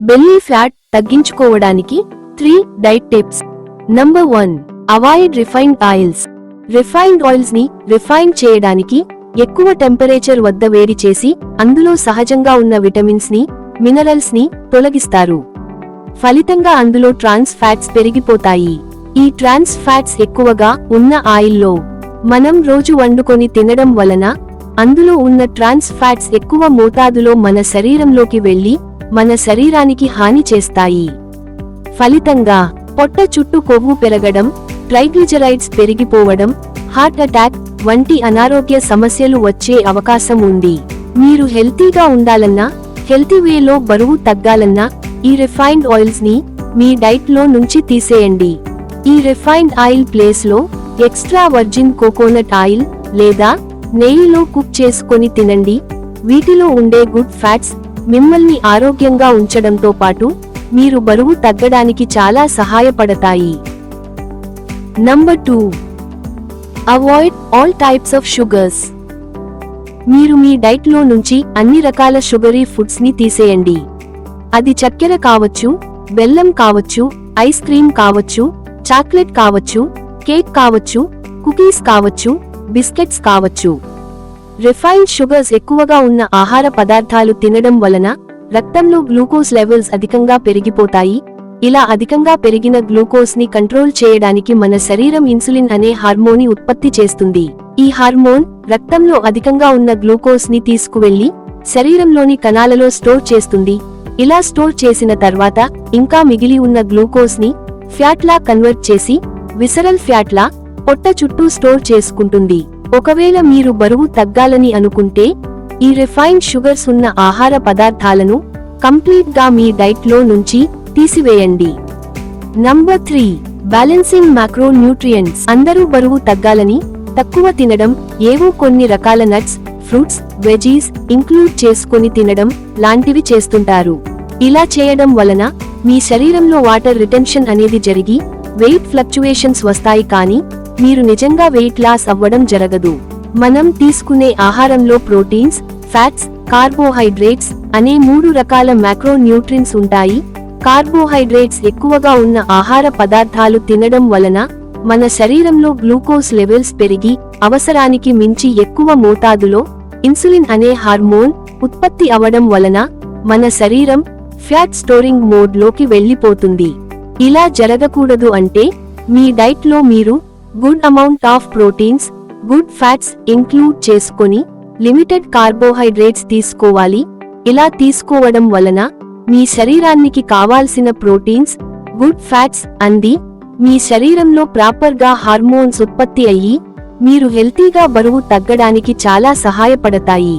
Belly fat తగ్గించుకోవడానికి 3 diet tips. Number 1, avoid refined oils. Refined oils ని refine చేయడానికి ఎక్కువ టెంపరేచర్ వద్ద వేడి చేసి అందులో సహజంగా ఉన్న విటమిన్స్ ని, మినరల్స్ ని తొలగిస్తారు. ఫలితంగా అందులో ట్రాన్స్ ఫ్యాట్స్ పెరిగిపోతాయి. ఈ ట్రాన్స్ ఫ్యాట్స్ ఎక్కువగా ఉన్న ఆయిల్లో మనం రోజు వండుకొని తినడం వలన అందులో ఉన్న ట్రాన్స్ ఫ్యాట్స్ ఎక్కువ మోతాదులో మన శరీరంలోకి వెళ్లి మన శరీరానికి హాని చేస్తాయి. ఫలితంగా పొట్ట చుట్టూ కొవ్వు పెరగడం, ట్రైగ్లిజరైడ్స్ పెరిగిపోవడం, హార్ట్ అటాక్ వంటి అనారోగ్య సమస్యలు వచ్చే అవకాశం ఉంది. మీరు హెల్తీగా ఉండాలన్నా, హెల్తీ వేలో బరువు తగ్గాలన్నా ఈ రిఫైన్డ్ ఆయిల్స్ ని మీ డైట్ లో నుంచి తీసేయండి. ఈ రిఫైన్డ్ ఆయిల్ ప్లేస్ లో ఎక్స్ట్రా వర్జిన్ కోకోనట్ ఆయిల్ లేదా నెయ్యిలో కుక్ చేసుకొని తినండి. వీటిలో ఉండే గుడ్ ఫ్యాట్స్ మిమ్మల్ని ఆరోగ్యంగా ఉంచడంతో పాటు మీరు బరువు తగ్గడానికి చాలా సహాయపడతాయి. Number 2, avoid all types of sugars. మీరు మీ డైట్ లో నుంచి అన్ని రకాల షుగరీ ఫుడ్స్ ని తీసేయండి. అది చక్కెర కావచ్చు, బెల్లం కావచ్చు, ఐస్ క్రీమ్ కావచ్చు, చాక్లెట్ కావచ్చు, కేక్ కావచ్చు, కుకీస్ కావచ్చు, బిస్కెట్స్ కావచ్చు. రిఫైన్డ్ షుగర్స్ ఎక్కువగా ఉన్న ఆహార పదార్థాలు తినడం వలన రక్తంలో గ్లూకోజ్ లెవెల్స్ అధికంగా పెరిగిపోతాయి. ఇలా అధికంగా పెరిగిన గ్లూకోజ్ ని కంట్రోల్ చేయడానికి మన శరీరం ఇన్సులిన్ అనే హార్మోన్ ని ఉత్పత్తి చేస్తుంది. ఈ హార్మోన్ రక్తంలో అధికంగా ఉన్న గ్లూకోజ్ ని తీసుకువెళ్లి శరీరంలోని కణాలలో స్టోర్ చేస్తుంది. ఇలా స్టోర్ చేసిన తర్వాత ఇంకా మిగిలి ఉన్న గ్లూకోజ్ ని ఫ్యాట్ లా కన్వర్ట్ చేసి విసరల్ ఫ్యాట్ లా పొట్ట చుట్టూ స్టోర్ చేసుకుంటుంది. ఒకవేళ మీరు బరువు తగ్గాలని అనుకుంటే ఈ రిఫైన్డ్ షుగర్స్ ఉన్న ఆహార పదార్థాలను కంప్లీట్ గా మీ డైట్ లో నుంచి తీసివేయండి. Number 3, balancing macro nutrients. అందరూ బరువు తగ్గాలని తక్కువ తినడం, ఏవో కొన్ని రకాల నట్స్, ఫ్రూట్స్, వెజీస్ ఇంక్లూడ్ చేసుకొని తినడం లాంటివి చేస్తుంటారు. ఇలా చేయడం వలన మీ శరీరంలో వాటర్ రిటెన్షన్ అనేది జరిగి వెయిట్ ఫ్లక్చువేషన్స్ వస్తాయి, కానీ మీరు నిజంగా వెయిట్ లాస్ అవ్వడం జరగదు. మనం తీసుకునే ఆహారంలో ప్రోటీన్స్, ఫ్యాట్స్, కార్బోహైడ్రేట్స్ అనే 3 రకాల మ్యాక్రో న్యూట్రియంట్స్ ఉంటాయి. కార్బోహైడ్రేట్స్ ఎక్కువగా ఉన్న ఆహార పదార్థాలు తినడం వలన మన శరీరంలో గ్లూకోజ్ లెవెల్స్ పెరిగి అవసరానికి మించి ఎక్కువ మోతాదులో ఇన్సులిన్ అనే హార్మోన్ ఉత్పత్తి అవడం వలన మన శరీరం ఫ్యాట్ స్టోరింగ్ మోడ్ లోకి వెళ్లిపోతుంది. ఇలా జరగకూడదు అంటే మీ డైట్ లో మీరు good amount of proteins, good fats include చేసుకొని లిమిటెడ్ కార్బోహైడ్రేట్స్ తీసుకోవాలి. ఇలా తీసుకోవడం వలన మీ శరీరానికి కావాల్సిన ప్రోటీన్స్, గుడ్ ఫ్యాట్స్ అంది మీ శరీరంలో ప్రాపర్ గా హార్మోన్స్ ఉత్పత్తి అయ్యి మీరు హెల్తీగా బరువు తగ్గడానికి చాలా సహాయపడతాయి.